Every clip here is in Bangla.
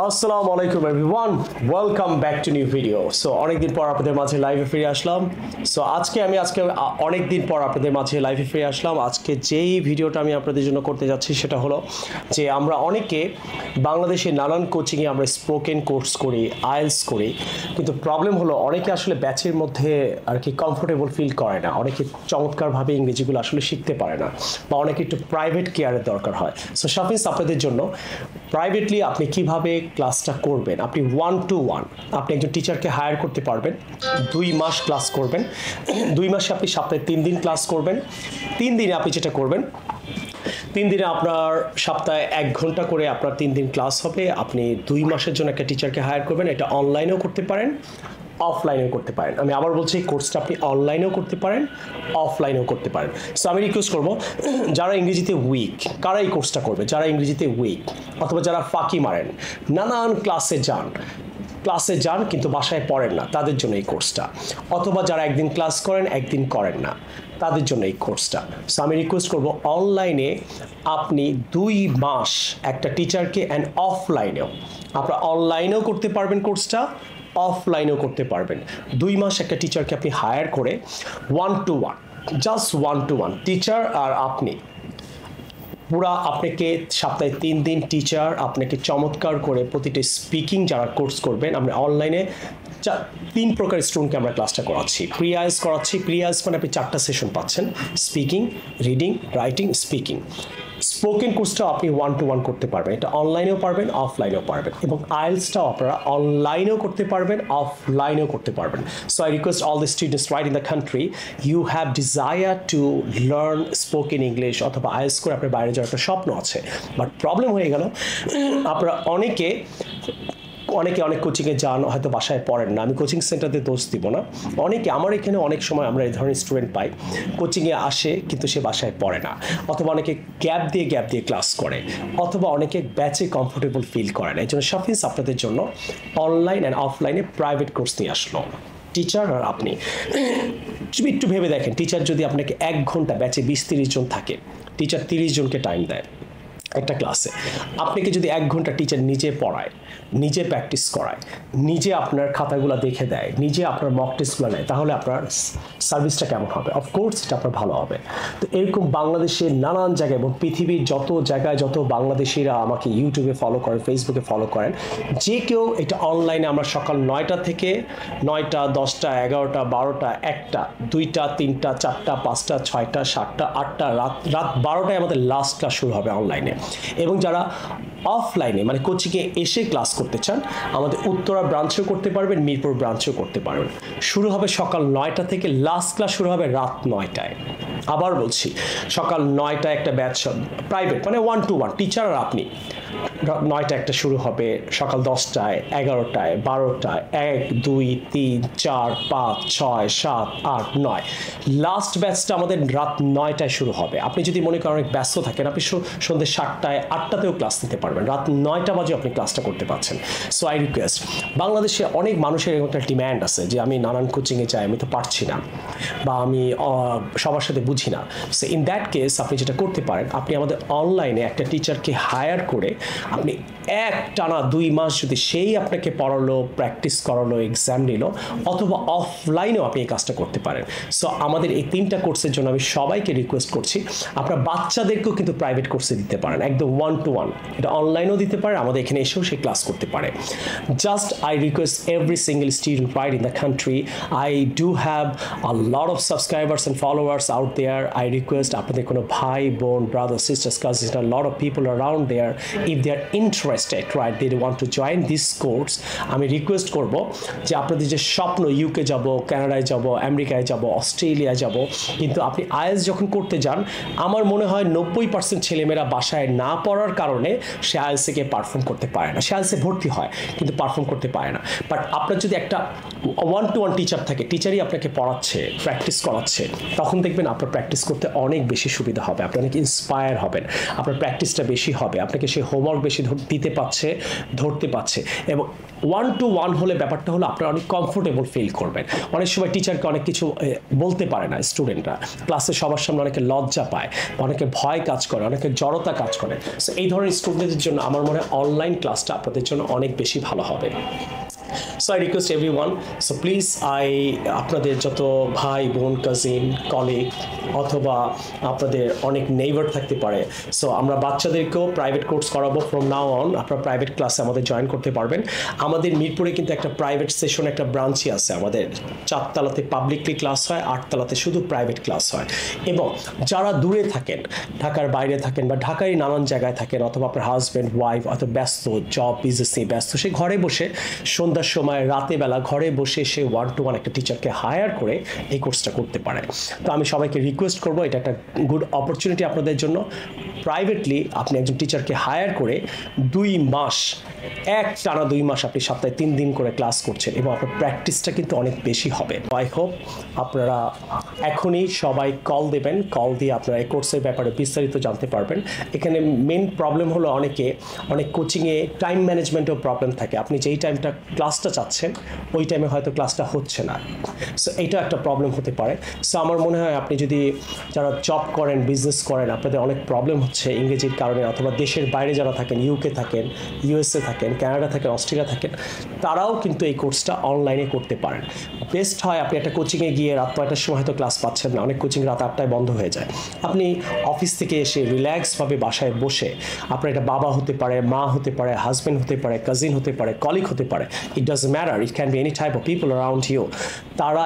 আসসালামু আলাইকুম everyone, welcome back to new video. So অনেকদিন পর আপনাদের মাঝে লাইভে ফিরে আসলাম। সো আজকে অনেকদিন পর আপনাদের মাঝে লাইভে ফিরে আসলাম। আজকে যেই ভিডিওটা আমি আপনাদের জন্য করতে যাচ্ছি সেটা হলো যে আমরা অনেকে বাংলাদেশে নানান কোচিংয়ে আমরা স্পোকেন কোর্স করি, আইএলস করি, কিন্তু প্রবলেম হলো অনেকে আসলে ব্যাচের মধ্যে আর কি কমফোর্টেবল ফিল করে না, অনেকে চমৎকারভাবে ইংরেজিগুলো আসলে শিখতে পারে না, বা অনেকে একটু প্রাইভেট কেয়ারের দরকার হয়। সো শাফিজ আপনাদের জন্য প্রাইভেটলি আপনি কিভাবে ক্লাসটা করবেন, আপনি 1-to-1 আপনি একজন টিচারকে হায়ার করতে পারবেন। 2 মাস ক্লাস করবেন, 2 মাসে আপনি সপ্তাহে 3 দিন ক্লাস করবেন। 3 দিনে আপনি যেটা করবেন, 3 দিনে আপনার সপ্তাহে 1 ঘন্টা করে আপনার 3 দিন ক্লাস হবে। আপনি 2 মাসের জন্য একটা টিচারকে হায়ার করবেন। এটা অনলাইনেও করতে পারেন, অফলাইনেও করতে পারেন। আমি আবার বলছি, এই কোর্সটা আপনি অনলাইনেও করতে পারেন, অফলাইনেও করতে পারেন। সো আমি রিকোয়েস্ট করবো, যারা ইংরেজিতে উইক কারা এই কোর্সটা করবে, যারা ইংরেজিতে উইক অথবা যারা ফাঁকি মারেন, নানান ক্লাসে যান কিন্তু বাসায় পড়েন না, তাদের জন্য এই কোর্সটা। অথবা যারা একদিন ক্লাস করেন একদিন করেন না, তাদের জন্য এই কোর্সটা। সো আমি রিকোয়েস্ট করবো, অনলাইনে আপনি 2 মাস একটা টিচারকে, অ্যান্ড অফলাইনেও আপনারা অনলাইনেও করতে পারবেন কোর্সটা, অফলাইনেও করতে পারবেন। 2 মাস একটা টিচারকে আপনি হায়ার করে 1-to-1, জাস্ট 1-to-1 টিচার আর আপনি, পুরা আপনাকে সপ্তাহে 3 দিন টিচার আপনাকে চমৎকার করে প্রতিটা স্পিকিং যারা কোর্স করবেন, আমরা অনলাইনে 3 প্রকার স্টুডেন্টকে আমরা ক্লাসটা করাচ্ছি। প্রি আইএলটিএস করাচ্ছি। প্রি আইএলটিএস মানে আপনি 4টা সেশন পাচ্ছেন, speaking, reading, writing, speaking. Spoken কোর্সটাও আপনি 1-to-1 করতে পারবেন, এটা অনলাইনেও পারবেন, অফলাইনেও পারবেন। এবং আইএলটিএসটাও আপনারা অনলাইনেও করতে পারবেন, অফলাইনেও করতে পারবেন। So I request all the students right in the country, you have desire to learn spoken English, অথবা আইএলটিএস করে আপনার বাইরে যাওয়ার একটা স্বপ্ন আছে, বাট প্রবলেম হয়ে গেল আপনারা অনেকে অনেক কোচিংয়ে যান, হয়তো বাসায় পড়েন না। আমি কোচিং সেন্টারতে দোষ দিব না, অনেকে আমার এখানে অনেক সময় আমরা এই ধরনের স্টুডেন্ট পাই, কোচিংয়ে আসে কিন্তু সে বাসায় পড়ে না, অথবা অনেকে গ্যাপ দিয়ে ক্লাস করে, অথবা অনেকে ব্যাচে কমফোর্টেবল ফিল করে না। এই জন্য শাফিজ আপনাদের জন্য অনলাইন অ্যান্ড অফলাইনে প্রাইভেট কোর্স নিয়ে আসলো। টিচার আর আপনি একটু ভেবে দেখেন, টিচার যদি আপনাকে 1 ঘন্টা, ব্যাচে 20-30 জন থাকে, টিচার 30 জনকে টাইম দেয় একটা ক্লাসে, আপনাকে যদি 1 ঘন্টা টিচার নিজে পড়ায়, নিজে প্র্যাকটিস করায়, নিজে আপনার খাতাগুলো দেখে দেয়, নিজে আপনার মক টেস্টগুলো নেয়, তাহলে আপনার সার্ভিসটা কেমন হবে? অফকোর্স এটা আপনার ভালো হবে। তো এরকম বাংলাদেশের নানান জায়গায় এবং পৃথিবীর যত জায়গায় যত বাংলাদেশিরা আমাকে ইউটিউবে ফলো করেন, ফেসবুকে ফলো করেন, যে কেউ এটা অনলাইনে, আমরা সকাল 9টা থেকে 9টা, 10টা, 11টা, 12টা, 1টা, 2টা, 3টা, 4টা, 5টা, 6টা, 7টা, 8টা, রাত 12টায় আমাদের লাস্ট ক্লাস শুরু হবে অনলাইনে। এবং যারা অফলাইনে মানে কোচিংয়ে এসে ক্লাস করতে চান, আমাদের উত্তরা ব্রাঞ্চেও করতে পারবেন, মিরপুর ব্রাঞ্চেও করতে পারবেন। শুরু হবে সকাল 9টা থেকে, লাস্ট ক্লাস শুরু হবে রাত 9টায়। আবার বলছি, সকাল 9টায় একটা ব্যাচ প্রাইভেট, মানে 1-to-1 টিচার আর আপনি, 9টা একটা শুরু হবে, সকাল 10টায়, 11টায়, 12টায়, 1, 2, 3, 4, 5, 6, 7, 8, 9, লাস্ট ব্যাচটা আমাদের রাত 9টায় শুরু হবে। আপনি যদি মনে করেন অনেক ব্যস্ত থাকেন, আপনি সন্ধ্যে 7টায়, 8টাতেও ক্লাস নিতে পারবেন, রাত 9টা বাজে আপনি ক্লাসটা করতে পারছেন। সো আই রিকোয়েস্ট, বাংলাদেশে অনেক মানুষের এরকম একটা ডিম্যান্ড আছে যে আমি নানান কোচিংয়ে যাই, আমি তো পারছি না, বা আমি সবার সাথে বুঝি না। সো ইন দ্যাট কেস আপনি যেটা করতে পারেন, আপনি আমাদের অনলাইনে একটা টিচারকে হায়ার করে আপনি টানা 2 মাস যদি সেই আপনাকে পড়ালো, প্র্যাকটিস করালো, এক্সাম নিল, অথবা অফলাইনেও আপনি এই কাজটা করতে পারেন। সো আমাদের এই 3টা কোর্সের জন্য আমি সবাইকে রিকোয়েস্ট করছি, আপনার বাচ্চাদেরকেও কিন্তু প্রাইভেট কোর্সে দিতে পারেন, একদম 1-to-1। এটা অনলাইনেও দিতে পারে, আমাদের এখানে এসেও সে ক্লাস করতে পারে। Just I request every single student right in the country, I do have a lot of subscribers and followers out there. আই রিকোয়েস্ট আপনাদের কোনো ভাই বোন, brother, sisters, cousins, a lot of people around there, if they are interested, right, they want to join this course, আমি রিকোয়েস্ট করব যে আপনাদের যে স্বপ্ন, ইউকে যাব, কানাডায় যাব, আমেরিকায় যাব, অস্ট্রেলিয়া যাব, কিন্তু আপনি আইএলটিএস যখন করতে যান, আমার মনে হয় 90% ছেলেমেয়েরা বাসায় না পড়ার কারণে সে আইএলটিএস থেকে পারফর্ম করতে পারে না। সে আইএলটিএসে ভর্তি হয় কিন্তু পারফর্ম করতে পারে না। বাট আপনার যদি একটা 1-to-1 টিচার থাকে, টিচারই আপনাকে পড়াচ্ছে, প্র্যাকটিস করাচ্ছে, তখন দেখবেন আপনার প্র্যাকটিস করতে অনেক বেশি সুবিধা হবে, আপনি অনেক ইন্সপায়ার হবেন, আপনার প্র্যাকটিসটা বেশি হবে, আপনাকে সেই হোমওয়ার্ক বেশি বেশি দিতে পারছে, ধরতে পারছে। এবং 1-to-1 হলে ব্যাপারটা হলো আপনারা অনেক কমফোর্টেবল ফিল করবেন। অনেক সময় টিচারকে অনেক কিছু বলতে পারে না স্টুডেন্টরা, ক্লাসে সবার সামনে অনেকে লজ্জা পায়, অনেকে ভয় কাজ করে, অনেকে জড়তা কাজ করে। সো এই ধরনের স্টুডেন্টদের জন্য আমার মনে হয় অনলাইন ক্লাসটা আপনাদের জন্য অনেক বেশি ভালো হবে। So I request everyone, so please আপনাদের যত ভাই বোন, কাজিন, কলিগ অথবা আপনাদের অনেক নেইবার থাকতে পারে, সো আমরা বাচ্চাদেরকেও প্রাইভেট কোর্স করাবো ফ্রম নাও অন। আপনারা প্রাইভেট ক্লাসে আমাদের জয়েন করতে পারবেন। আমাদের মিরপুরে কিন্তু একটা প্রাইভেট সেশন, একটা ব্রাঞ্চই আছে আমাদের। 4 তলাতে পাবলিকলি ক্লাস হয়, 8 তলাতে শুধু প্রাইভেট ক্লাস হয়। এবং যারা দূরে থাকেন, ঢাকার বাইরে থাকেন বা ঢাকারই নানান জায়গায় থাকেন, অথবা আপনার হাজব্যান্ড ওয়াইফ অথবা ব্যস্ত, জব বিজনেস নিয়ে ব্যস্ত, সে ঘরে বসে সন্ধ্যার সময় রাতে বেলা ঘরে বসে সে 1-to-1 একটা টিচারকে হায়ার করে এই কোর্সটা করতে পারে। তো আমি সবাইকে রিকোয়েস্ট করবো, এটা একটা গুড অপরচুনিটি আপনাদের জন্য। প্রাইভেটলি আপনি একজন টিচারকে হায়ার করে 2 মাস, টানা 2 মাস আপনি সপ্তাহে 3 দিন করে ক্লাস করছেন এবং আপনার প্র্যাকটিসটা কিন্তু অনেক বেশি হবে। আই হোপ আপনারা এখনই সবাই কল দেবেন, কল দিয়ে আপনারা এই কোর্সের ব্যাপারে বিস্তারিত জানতে পারবেন। এখানে মেন প্রবলেম হলো অনেক কোচিংয়ে টাইম ম্যানেজমেন্টেও প্রবলেম থাকে। আপনি যেই টাইমটা ক্লাসটা চাচ্ছেন ওই টাইমে হয়তো ক্লাসটা হচ্ছে না। সো এইটা একটা প্রবলেম হতে পারে। সো আমার মনে হয় আপনি যদি যারা জব করেন, বিজনেস করেন, আপনাদের অনেক প্রবলেম হচ্ছে ইংরেজির কারণে, অথবা দেশের বাইরে যারা থাকেন, ইউকে থাকেন, ইউএসএ থাকেন, কানাডা থাকেন, অস্ট্রেলিয়া থাকেন, তারাও কিন্তু এই কোর্সটা অনলাইনে করতে পারেন। বেস্ট হয় আপনি একটা কোচিংয়ে গিয়ে রাত 9টার সময় হয়তো ক্লাস পাচ্ছেন না, অনেক কোচিং রাত 8টায় বন্ধ হয়ে যায়। আপনি অফিস থেকে এসে রিল্যাক্সভাবে বাসায় বসে, আপনার এটা বাবা হতে পারে, মা হতে পারে, হাজব্যান্ড হতে পারে, কাজিন হতে পারে, কলিগ হতে পারে, it doesn't matter, it can be any type of people around you. তারা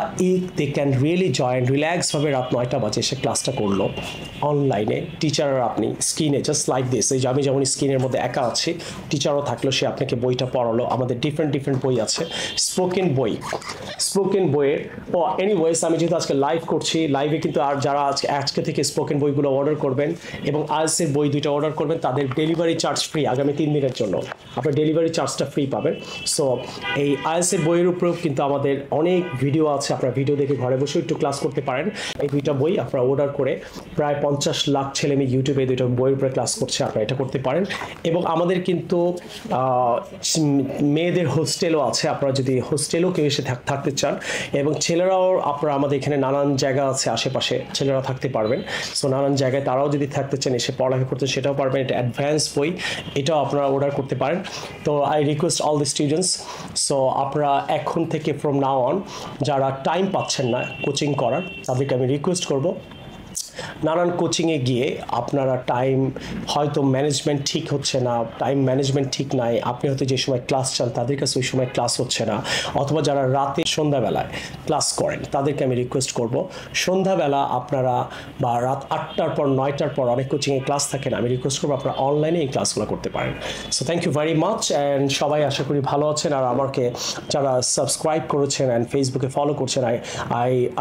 দে ক্যান রিয়েলি জয়েন রিল্যাক্সভাবে রাত 9টা বাজে এসে ক্লাসটা করলো অনলাইনে। টিচার আপনি স্ক্রিনে জাস্ট লাইক দিস, এই যে আমি যেমন স্ক্রিনের মধ্যে একা আছি, টিচারও থাকলো, সে আপনাকে বইটা পড়ালো। আমাদের ডিফারেন্ট বই আছে, স্পোকেন বইয়ের এনিওয়েজ আমি যেহেতু আজকে লাইভ করছি, লাইভে কিন্তু আর যারা আজকে থেকে স্পোকেন বইগুলো অর্ডার করবেন এবং আইএলটিএস বই 2টা অর্ডার করবেন, তাদের ডেলিভারি চার্জ ফ্রি আগামী 3 দিনের জন্য। আপনার ডেলিভারি চার্জটা ফ্রি পাবেন। সো এই আইএলটিএস বইয়ের উপরেও কিন্তু আমাদের অনেক ভিডিও আছে, আপনারা ভিডিও দেখে ঘরে বসে একটু ক্লাস করতে পারেন। এই 2টা বই আপনারা অর্ডার করে, প্রায় 50 লাখ ছেলে মেয়ে ইউটিউবে 2টা বইয়ের উপরে ক্লাস করছে, আপনারা এটা করতে পারেন। এবং আমাদের কিন্তু মেয়েদের হোস্টেলও আছে, আপনারা যদি হোস্টেলও কেউ এসে থাকতে চান, এবং ছেলেরাও আপনারা আমাদের এখানে নানান জায়গা আছে আশেপাশে, ছেলেরা থাকতে পারবেন। সো নানান জায়গায় তারাও যদি থাকতে চান, এসে পড়ালেখা করতে, সেটাও পারবেন। এটা অ্যাডভান্স বই, এটাও আপনারা অর্ডার করতে পারেন। তো I request all the students, so আপনারা এখন থেকে ফ্রম নাও অন যারা টাইম পাচ্ছেন না কোচিং করার, তাদেরকে আমি রিকোয়েস্ট করব, নানান কোচিংয়ে গিয়ে আপনারা টাইম হয়তো ম্যানেজমেন্ট ঠিক হচ্ছে না, টাইম ম্যানেজমেন্ট ঠিক নাই, আপনি হয়তো যে সময় ক্লাস চান তাদের কাছে ওই সময় ক্লাস হচ্ছে না, অথবা যারা রাতে সন্ধ্যাবেলায় ক্লাস করেন তাদেরকে আমি রিকোয়েস্ট করব, সন্ধ্যাবেলা আপনারা বা রাত 8টার পর 9টার পর অনেক কোচিংয়ে ক্লাস থাকেন, আমি রিকোয়েস্ট করবো আপনারা অনলাইনে এই ক্লাসগুলো করতে পারেন। So thank you very much, and সবাই আশা করি ভালো আছেন। আর আমাকে যারা সাবস্ক্রাইব করেছেন অ্যান্ড ফেসবুকে ফলো করছেন,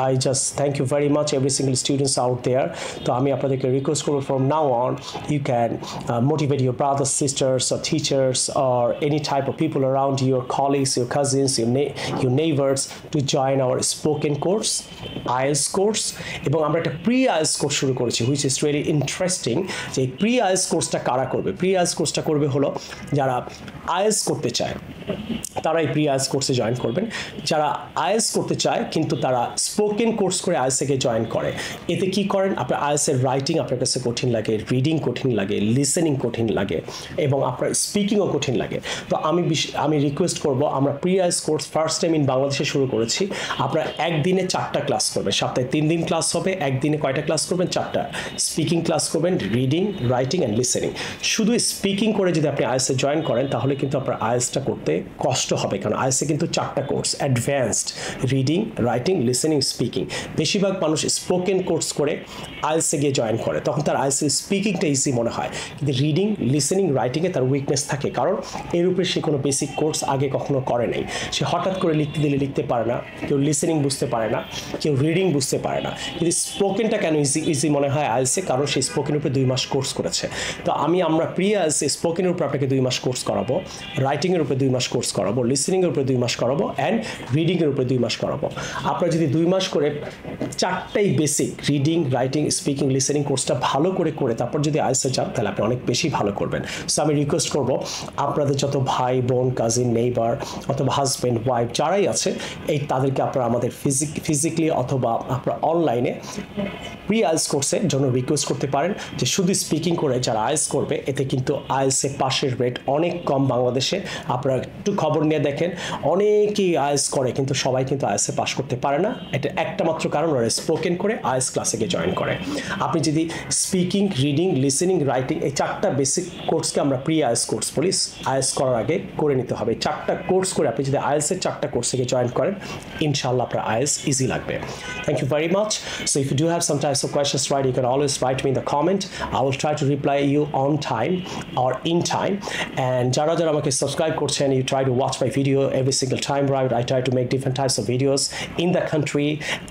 I just thank you very much every single students out there. তো আমি আপনাদেরকে রিকোয়েস্ট করবো, from now on you can motivate your brothers, sisters, or teachers or any type of people around you, your colleagues, your cousins, your neighbors to join our spoken course, IELTS course। এবং আমরা একটা প্রি আইএলটিএস কোর্স শুরু করেছি, হুইচ ইজ রিয়েলি ইন্টারেস্টিং। যে প্রি আইএলটিএস কোর্সটা কারা করবে? প্রি আইএলটিএস কোর্সটা করবে হলো যারা আইএলটিএস করতে চায়, তারা এই প্রি আইএলটিএস কোর্সে জয়েন করবেন। যারা আইএলটিএস করতে চায় কিন্তু তারা স্পোকেন কোর্স করে আইএলটিএস থেকে জয়েন করে, এতে কি করেন, আপনার আইএলটিএস এর রাইটিং আপনার কাছে কঠিন লাগে, রিডিং কঠিন লাগে, লিসেনিং কঠিন লাগে, এবং আপনার স্পিকিংও কঠিন লাগে। তো আমি রিকোয়েস্ট করব, আমরা pre IELTS course first time in বাংলাদেশে শুরু করেছি। আপনারা একদিনে 4টা ক্লাস করবেন, সপ্তাহে 3 দিন ক্লাস হবে। একদিনে কয়টা ক্লাস করবেন? 4টা। স্পিকিং ক্লাস করবেন, রিডিং, রাইটিং অ্যান্ড লিসেনিং। শুধু স্পিকিং করে যদি আপনি আইএলটিএস এ জয়েন করেন তাহলে কিন্তু আপনার আইএলটিএসটা করতে কষ্ট হবে, কারণ আইএলটিএস এ কিন্তু 4টা course, advanced, reading, writing, listening, speaking. বেশিরভাগ মানুষ স্পোকেন কোর্স করে আইএলটিএস এ গিয়ে জয়েন করে, তখন তার আইএলটিএস স্পিকিংটা ইজি মনে হয়, কিন্তু রিডিং, লিসেনিং, রাইটিংয়ে তার উইকনেস থাকে, কারণ এর উপরে সে কোনো বেসিক কোর্স আগে কখনো করে নাই। সে হঠাৎ করে লিখতে দিলে লিখতে পারে না, কেউ লিসেনিং বুঝতে পারে না, কেউ রিডিং বুঝতে পারে না। কিন্তু স্পোকেনটা কেন ইজি মনে হয় আইএলটিএসে? কারণ সেই স্পোকেনের উপরে 2 মাস কোর্স করেছে। তো আমরা প্রি আইএলটিএস স্পোকেনের উপরে আপনাকে 2 মাস কোর্স করাবো, রাইটিংয়ের উপরে 2 মাস কোর্স করাবো, লিসেনিংয়ের উপরে 2 মাস করাবো, অ্যান্ড রিডিংয়ের উপরে 2 মাস করাবো। আপনারা যদি 2 মাস করে 4টাই basic reading, writing, writing speaking listening কোর্সটা ভালো করে তারপর যদি আইএলটিএসে যান তাহলে আপনি অনেক বেশি ভালো করবেন। সো আমি রিকোয়েস্ট করব আপনাদের যত ভাই বোন কাজিন নেইবার অথবা হাজব্যান্ড ওয়াইফ যারাই আছে তাদেরকে আপনারা আমাদের ফিজিক্যালি অথবা আপনারা অনলাইনে প্রি আইএলটিএস কোর্সের জন্য রিকোয়েস্ট করতে পারেন যে শুধু স্পিকিং করে যারা আইএলটিএস করবে এতে কিন্তু আইএলটিএসে পাশের রেট অনেক কম বাংলাদেশে। আপনারা একটু খবর নিয়ে দেখেন অনেকেই আইএলটিএস করে কিন্তু সবাই কিন্তু আইএলটিএসে পাশ করতে পারে না। এটা একটা মাত্র কারণ ওরা স্পোকেন করে আইএলটিএস ক্লাসে গিয়ে জয়েন করে। আপনি যদি স্পিকিং রিডিং লিসেনিং রাইটিং এই 4টা বেসিক কোর্সকে আমরা প্রি আইএলটিএস কোর্স বলি, আইএলটিএস করার আগে করে নিতে হবে। 4টা কোর্স করে আপনি যদি আইএলটিএসের 4টা কোর্স থেকে জয়েন করেন ইনশাআল্লাহ আপনার আইএলটিএস ইজি লাগবে। Thank you very much. So if you do have some types of questions, right, you can always write me in the comment. I will try to reply you on time or in time. And যারা আমাকে সাবস্ক্রাইব করছেন, you try to watch my video every single time, right? I try to make different types of videos in the country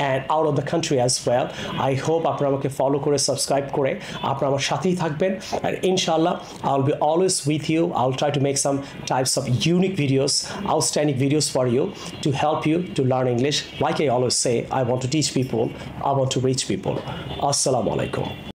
and out of the country as well. I hope আপনারা আমাকে ফলো করে সাবস্ক্রাইব করে আপনারা আমার সাথেই থাকবেন, and inshallah I'll be always with you. I'll try to make some types of unique videos, outstanding videos for you to help you to learn English. Like I always say, I want to teach people, I want to reach people. Assalamu alaikum.